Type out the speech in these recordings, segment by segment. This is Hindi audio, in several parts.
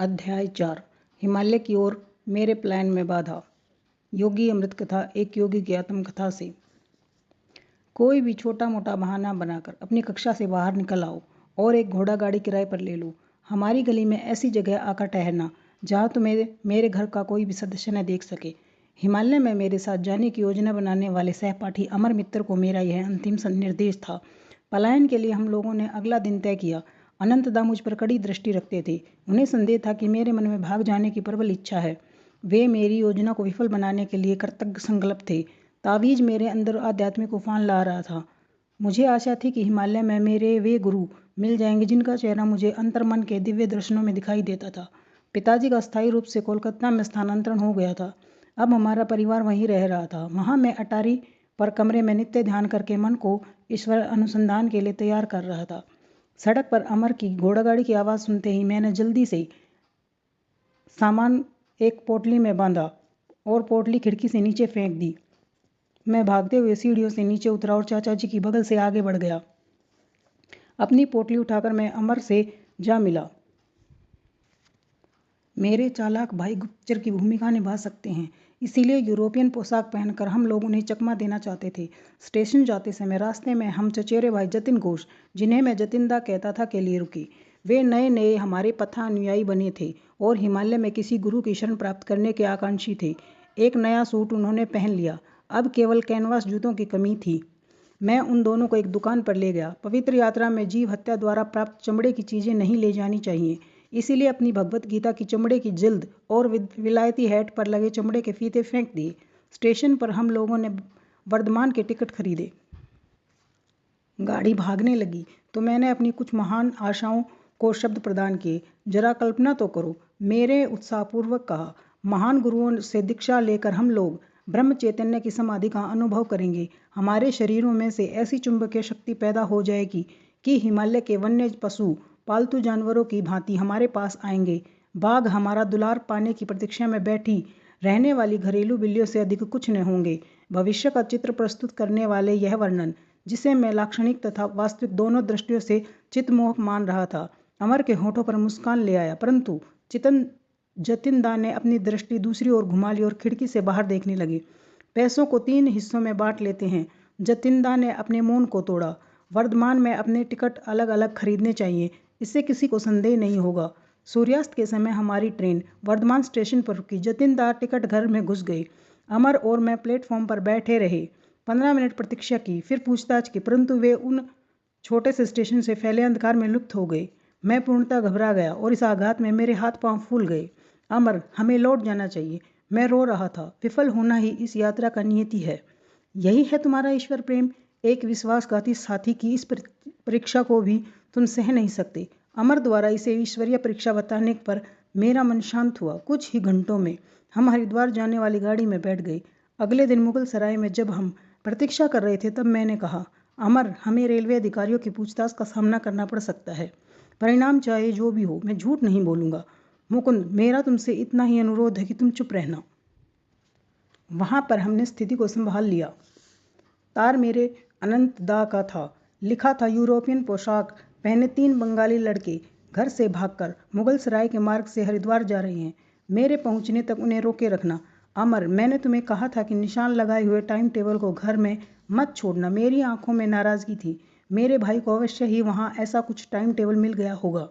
अध्याय 4। हिमालय की ओर मेरे प्लान में बाधा। योगी अमृत कथा। एक योगी की आत्मकथा से। कोई भी छोटा मोटा बहाना बनाकर अपनी कक्षा से बाहर निकल आओ और एक घोड़ा गाड़ी किराए पर ले लो। हमारी गली में ऐसी जगह आकर ठहरना जहाँ तुम्हें मेरे घर का कोई भी सदस्य न देख सके। हिमालय में मेरे साथ जाने की योजना बनाने वाले सहपाठी अमर मित्र को मेरा यह अंतिम निर्देश था। पलायन के लिए हम लोगों ने अगला दिन तय किया। अनंतदा मुझ पर कड़ी दृष्टि रखते थे। उन्हें संदेह था कि मेरे मन में भाग जाने की प्रबल इच्छा है। वे मेरी योजना को विफल बनाने के लिए कृतज्ञ संकल्प थे। तावीज मेरे अंदर आध्यात्मिक उफान ला रहा था। मुझे आशा थी कि हिमालय में मेरे वे गुरु मिल जाएंगे जिनका चेहरा मुझे अंतर्मन के दिव्य दर्शनों में दिखाई देता था। पिताजी का अस्थायी रूप से कोलकाता में स्थानांतरण हो गया था। अब हमारा परिवार वहीं रह रहा था। वहाँ मैं अटारी पर कमरे में नित्य ध्यान करके मन को ईश्वर अनुसंधान के लिए तैयार कर रहा था। सड़क पर अमर की घोड़ागाड़ी की आवाज़ सुनते ही मैंने जल्दी से सामान एक पोटली में बांधा और पोटली खिड़की से नीचे फेंक दी। मैं भागते हुए सीढ़ियों से नीचे उतरा और चाचा जी की बगल से आगे बढ़ गया। अपनी पोटली उठाकर मैं अमर से जा मिला। मेरे चालाक भाई गुप्तचर की भूमिका निभा सकते हैं, इसीलिए यूरोपियन पोशाक पहनकर हम लोग उन्हें चकमा देना चाहते थे। स्टेशन जाते समय रास्ते में हम चचेरे भाई जतिन घोष, जिन्हें मैं जतिनदा कहता था, के लिए रुके। वे नए नए हमारे पथानुयायी बने थे और हिमालय में किसी गुरु की शरण प्राप्त करने के आकांक्षी थे। एक नया सूट उन्होंने पहन लिया। अब केवल कैनवास जूतों की कमी थी। मैं उन दोनों को एक दुकान पर ले गया। पवित्र यात्रा में जीव हत्या द्वारा प्राप्त चमड़े की चीज़ें नहीं ले जानी चाहिए, इसीलिए अपनी भगवत गीता की चमड़े की जिल्द और विलायती हैट पर लगे चमड़े के फीते फेंक दिए। स्टेशन पर हम लोगों ने वर्धमान के टिकट खरीदे। गाड़ी भागने लगी तो मैंने अपनी कुछ महान आशाओं को शब्द प्रदान किए। जरा कल्पना तो करो, मेरे उत्साहपूर्वक कहा, महान गुरुओं से दीक्षा लेकर हम लोग ब्रह्म चैतन्य की समाधि का अनुभव करेंगे। हमारे शरीरों में से ऐसी चुंबकीय शक्ति पैदा हो जाएगी कि हिमालय के वन्य पशु पालतू जानवरों की भांति हमारे पास आएंगे। बाघ हमारा दुलार पाने की प्रतीक्षा में बैठी रहने वाली घरेलू बिल्लियों से अधिक कुछ न होंगे। भविष्य का चित्र प्रस्तुत करने वाले यह वर्णन, जिसे मैं लाक्षणिक तथा वास्तविक दोनों दृष्टियों से चित्तमोहक मान रहा था, अमर के होठों पर मुस्कान ले आया। परंतु जतिनदा ने अपनी दृष्टि दूसरी ओर घुमा ली और खिड़की से बाहर देखने लगे। पैसों को 3 हिस्सों में बांट लेते हैं। जतिनदा ने अपने मौन को तोड़ा। वर्धमान में अपने टिकट अलग अलग खरीदने चाहिए, इससे किसी को संदेह नहीं होगा। सूर्यास्त के समय हमारी ट्रेन वर्धमान स्टेशन पर रुकी। जतिनदा टिकट घर में घुस गए। अमर और मैं प्लेटफॉर्म पर बैठे रहे। 15 मिनट प्रतीक्षा की, फिर पूछताछ की, परंतु वे उन छोटे से स्टेशन से फैले अंधकार में लुप्त हो गए। मैं पूर्णतः घबरा गया और इस आघात में मेरे हाथ पांव फूल गए। अमर, हमें लौट जाना चाहिए। मैं रो रहा था। विफल होना ही इस यात्रा का नियति है। यही है तुम्हारा ईश्वर प्रेम। एक विश्वासघाती साथी की इस परीक्षा को भी तुम सह नहीं सकते। अमर द्वारा इसे ईश्वरीय परीक्षा बताने पर मेरा मन शांत हुआ। कुछ ही घंटों में हम हरिद्वार जाने वाली गाड़ी में बैठ गए। अगले दिन मुगल सराय में जब हम प्रतीक्षा कर रहे थे तब मैंने कहा, अमर, हमें रेलवे अधिकारियों की पूछताछ का सामना करना पड़ सकता है। परिणाम चाहे जो भी हो, मैं झूठ नहीं बोलूँगा। मुकुंद, मेरा तुमसे इतना ही अनुरोध है कि तुम चुप रहना। वहाँ पर हमने स्थिति को संभाल लिया। तार मेरे अनंतदा का था। लिखा था, यूरोपियन पोशाक पहने 3 बंगाली लड़के घर से भागकर मुगल सराय के मार्ग से हरिद्वार जा रहे हैं। मेरे पहुंचने तक उन्हें रोके रखना। अमर, मैंने तुम्हें कहा था कि निशान लगाए हुए टाइम टेबल को घर में मत छोड़ना। मेरी आंखों में नाराजगी थी। मेरे भाई को अवश्य ही वहाँ ऐसा कुछ टाइम टेबल मिल गया होगा।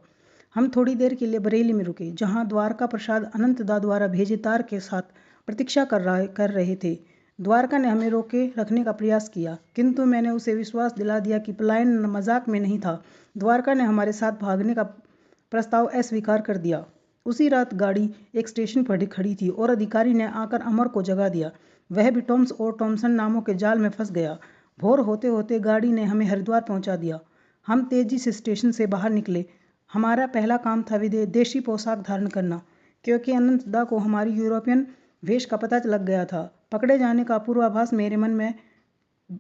हम थोड़ी देर के लिए बरेली में रुके, जहाँ द्वारका प्रसाद अनंतदा द्वारा भेजे तार के साथ प्रतीक्षा कर रहे थे। द्वारका ने हमें रोके रखने का प्रयास किया, किंतु मैंने उसे विश्वास दिला दिया कि पलायन मजाक में नहीं था। द्वारका ने हमारे साथ भागने का प्रस्ताव अस्वीकार कर दिया। उसी रात गाड़ी एक स्टेशन पर खड़ी थी और अधिकारी ने आकर अमर को जगा दिया। वह भी टॉम्स और टॉमसन नामों के जाल में फंस गया। भोर होते होते गाड़ी ने हमें हरिद्वार पहुंचा दिया। हम तेजी से स्टेशन से बाहर निकले। हमारा पहला काम था विदेशी पोशाक धारण करना, क्योंकि अनंतदा को हमारी यूरोपियन वेश का पता लग गया था। पकड़े जाने का पूर्वाभास मेरे मन में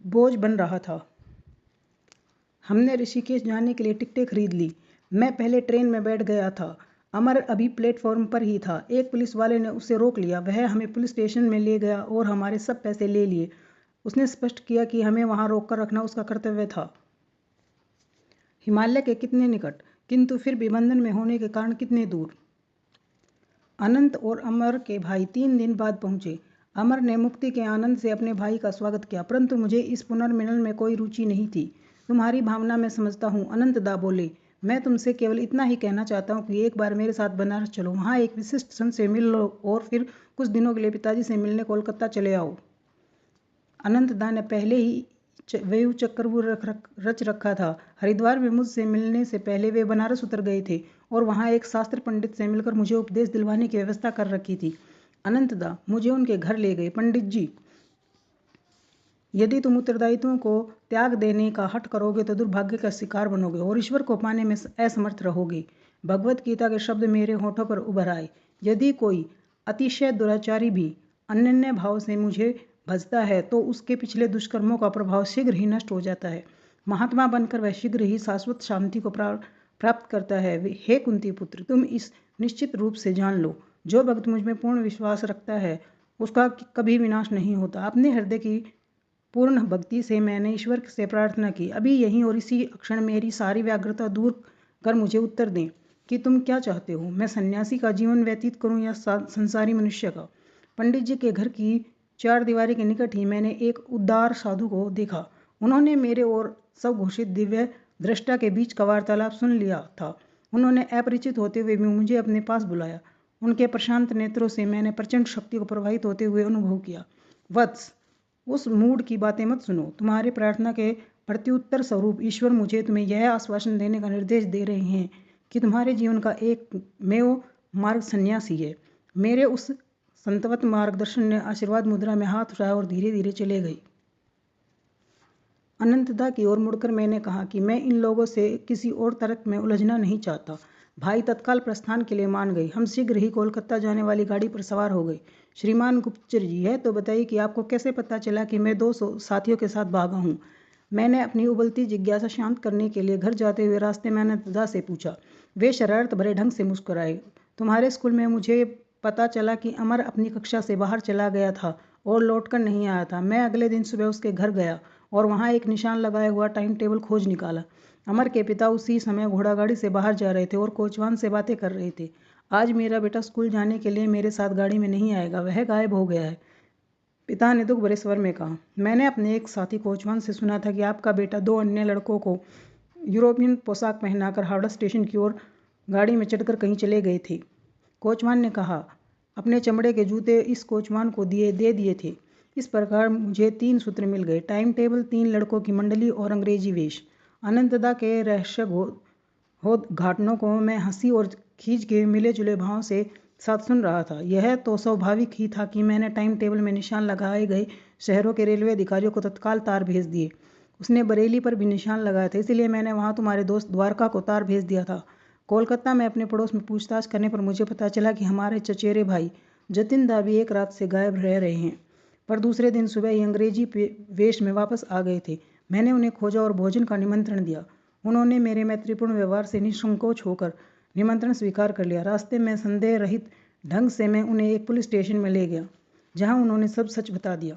बोझ बन रहा था। हमने ऋषिकेश जाने के लिए टिकटें खरीद ली। मैं पहले ट्रेन में बैठ गया था। अमर अभी प्लेटफॉर्म पर ही था। एक पुलिस वाले ने उसे रोक लिया। वह हमें पुलिस स्टेशन में ले गया और हमारे सब पैसे ले लिए। उसने स्पष्ट किया कि हमें वहाँ रोक कर रखना उसका कर्तव्य था। हिमालय के कितने निकट, किंतु फिर भी बंधन में होने के कारण कितने दूर। अनंत और अमर के भाई 3 दिन बाद पहुंचे। अमर ने मुक्ति के आनंद से अपने भाई का स्वागत किया, परंतु मुझे इस पुनर्मिलन में कोई रुचि नहीं थी। तुम्हारी भावना मैं समझता हूँ, अनंतदा बोले। मैं तुमसे केवल इतना ही कहना चाहता हूँ कि एक बार मेरे साथ बनारस चलो, वहाँ एक विशिष्ट संत से मिल लो और फिर कुछ दिनों के लिए पिताजी से मिलने कोलकाता चले आओ। अनंतदा ने पहले ही व्यू चक्रव्यूह रच रखा था। हरिद्वार में मुझसे मिलने से पहले वे बनारस उतर गए थे और वहाँ एक शास्त्र पंडित से मिलकर मुझे उपदेश दिलवाने की व्यवस्था कर रखी थी। अनंतदा मुझे उनके घर ले गए। पंडित जी, यदि तुम उत्तरदायित्वों को त्याग देने का हठ करोगे तो दुर्भाग्य का शिकार बनोगे और ईश्वर को पाने में असमर्थ रहोगे। भगवत गीता के शब्द मेरे होठों पर उभर आए। यदि कोई अतिशय दुराचारी भी अनन्य भाव से मुझे भजता है तो उसके पिछले दुष्कर्मों का प्रभाव शीघ्र ही नष्ट हो जाता है। महात्मा बनकर वह शीघ्र ही शाश्वत शांति को प्राप्त करता है। हे कुंती पुत्र, तुम इस निश्चित रूप से जान लो, जो भक्त मुझ में पूर्ण विश्वास रखता है उसका कभी विनाश नहीं होता। अपने हृदय की पूर्ण भक्ति से मैंने ईश्वर से प्रार्थना की, अभी यहीं और इसी क्षण मेरी सारी व्याग्रता दूर कर मुझे उत्तर दें कि तुम क्या चाहते हो। मैं सन्यासी का जीवन व्यतीत करूं या संसारी मनुष्य का। पंडित जी के घर की चार दीवारी के निकट ही मैंने एक उदार साधु को देखा। उन्होंने मेरे और सब घोषित दिव्य दृष्टा के बीच का वार्तालाप सुन लिया था। उन्होंने अपरिचित होते हुए भी मुझे अपने पास बुलाया। उनके प्रशांत नेत्रों से मैंने प्रचंड शक्ति को प्रवाहित होते हुए अनुभव किया। वत्स, उस मूड की बातें मत सुनो। तुम्हारी प्रार्थना के प्रत्युत्तर स्वरूप ईश्वर मुझे तुम्हें यह आश्वासन देने का निर्देश दे रहे हैं कि तुम्हारे जीवन का एकमेव मार्ग सन्यासी है। मेरे उस संतवत मार्गदर्शन ने आशीर्वाद मुद्रा में हाथ उठाया और धीरे धीरे चले गई। अनंतदा की ओर मुड़कर मैंने कहा कि मैं इन लोगों से किसी और तर्क में उलझना नहीं चाहता। भाई तत्काल प्रस्थान के लिए मान गए। हम शीघ्र ही कोलकाता जाने वाली गाड़ी पर सवार हो गए। श्रीमान गुप्तचर जी, यह तो बताइए कि आपको कैसे पता चला कि मैं 2 साथियों के साथ भागा हूँ। मैंने अपनी उबलती जिज्ञासा शांत करने के लिए घर जाते हुए रास्ते में अनंतदा से पूछा। वे शरारत भरे ढंग से मुस्कुराए। तुम्हारे स्कूल में मुझे पता चला कि अमर अपनी कक्षा से बाहर चला गया था और लौटकर नहीं आया था। मैं अगले दिन सुबह उसके घर गया और वहाँ एक निशान लगाया हुआ टाइम टेबल खोज निकाला। अमर के पिता उसी समय घोड़ागाड़ी से बाहर जा रहे थे और कोचवान से बातें कर रहे थे। आज मेरा बेटा स्कूल जाने के लिए मेरे साथ गाड़ी में नहीं आएगा, वह गायब हो गया है, पिता ने दुख भरे स्वर में कहा। मैंने अपने एक साथी कोचवान से सुना था कि आपका बेटा 2 अन्य लड़कों को यूरोपियन पोशाक पहनाकर हावड़ा स्टेशन की ओर गाड़ी में चढ़कर कहीं चले गए थे। कोचवान ने कहा। अपने चमड़े के जूते इस कोचवान को दे दिए थे। इस प्रकार मुझे 3 सूत्र मिल गए: टाइम टेबल, 3 लड़कों की मंडली और अंग्रेजी वेश। अनंतदा के रहस्य घाटनों को मैं हंसी और खींच के मिले जुले भाव से साथ सुन रहा था। यह तो स्वाभाविक ही था कि मैंने टाइम टेबल में निशान लगाए गए शहरों के रेलवे अधिकारियों को तत्काल तार भेज दिए। उसने बरेली पर भी निशान लगाया था, इसलिए मैंने वहाँ तुम्हारे दोस्त द्वारका को तार भेज दिया था। कोलकाता में अपने पड़ोस में पूछताछ करने पर मुझे पता चला कि हमारे चचेरे भाई जतिन दा भी एक रात से गायब रह रहे हैं, पर दूसरे दिन सुबह ही अंग्रेजी वेश में वापस आ गए थे। मैंने उन्हें खोजा और भोजन का निमंत्रण दिया। उन्होंने मेरे मैत्रीपूर्ण व्यवहार से निसंकोच होकर निमंत्रण स्वीकार कर लिया। रास्ते में संदेह रहित ढंग से मैं उन्हें एक पुलिस स्टेशन में ले गया, जहां उन्होंने सब सच बता दिया।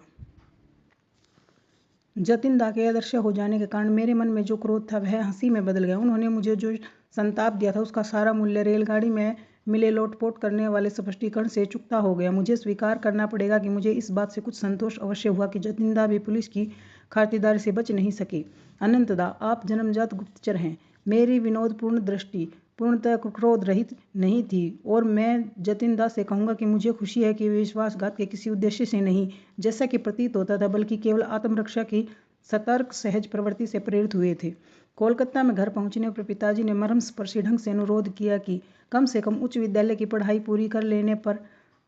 जतिन दा के अदृश्य हो जाने के कारण मेरे मन में जो क्रोध था वह हंसी में बदल गया। उन्होंने मुझे जो संताप दिया था उसका सारा मूल्य रेलगाड़ी में मिले लोटपोट करने वाले स्पष्टीकरण से चुकता हो गया। मुझे स्वीकार करना पड़ेगा कि मुझे इस बात से कुछ संतोष अवश्य हुआ कि जतिन दा भी पुलिस की खातिरदारी से बच नहीं सके। अनंतदा, आप जन्मजात गुप्तचर हैं। मेरी विनोदपूर्ण दृष्टि पूर्णतः क्रोध रहित नहीं थी और मैं जतिन दा से कहूँगा कि मुझे खुशी है कि वे विश्वासघात के किसी उद्देश्य से नहीं, जैसा कि प्रतीत होता था, बल्कि केवल आत्मरक्षा की सतर्क सहज प्रवृत्ति से प्रेरित हुए थे। कोलकाता में घर पहुंचने पर पिताजी ने मर्मस्पर्शी ढंग से अनुरोध किया कि कम से कम उच्च विद्यालय की पढ़ाई पूरी कर लेने पर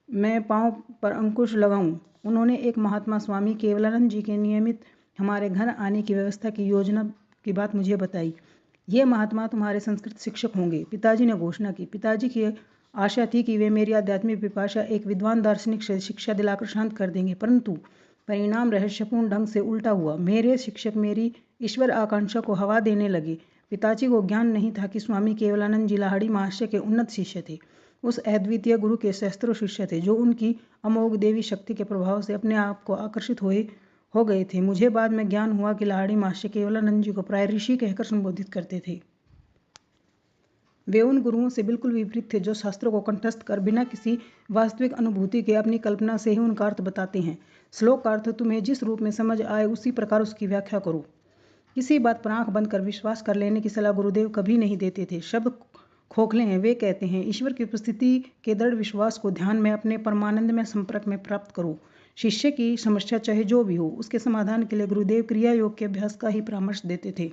मैं पांव पर अंकुश लगाऊं। उन्होंने एक महात्मा स्वामी केवलानंद जी के नियमित हमारे घर आने की व्यवस्था की योजना की बात मुझे बताई। ये महात्मा तुम्हारे संस्कृत शिक्षक होंगे, पिताजी ने घोषणा की। पिताजी की आशा थी कि वे मेरी आध्यात्मिक पिपाशा एक विद्वान दार्शनिक से शिक्षा दिलाकर शांत कर देंगे, परंतु परिणाम रहस्यपूर्ण ढंग से उल्टा हुआ। मेरे शिक्षक मेरी ईश्वर आकांक्षा को हवा देने लगे। पिताजी को ज्ञान नहीं था कि स्वामी केवलानंद जी लाहिड़ी महाशय के उन्नत शिष्य थे, उस अद्वितीय गुरु के सहस्त्रों शिष्य थे जो उनकी अमोघ देवी शक्ति के प्रभाव से अपने आप को आकर्षित हो गए थे। मुझे बाद में ज्ञान हुआ कि लाहिड़ी महाशय केवलानंद जी को प्राय ऋषि कहकर संबोधित करते थे। वे उन गुरुओं से बिल्कुल विपरीत थे जो शास्त्रों को कंठस्थ कर बिना किसी वास्तविक अनुभूति के अपनी कल्पना से ही उनका अर्थ बताते हैं। श्लोक का अर्थ तुम्हें जिस रूप में समझ आए उसी प्रकार उसकी व्याख्या करो। किसी बात पर आंख बंद कर विश्वास कर लेने की सलाह गुरुदेव कभी नहीं देते थे। शब्द खोखले हैं। वे कहते हैं, ईश्वर की उपस्थिति के दृढ़ विश्वास को ध्यान में अपने परमानंद में संपर्क में प्राप्त करो। शिष्य की समस्या चाहे जो भी हो, उसके समाधान के लिए गुरुदेव क्रिया योग के अभ्यास का ही परामर्श देते थे।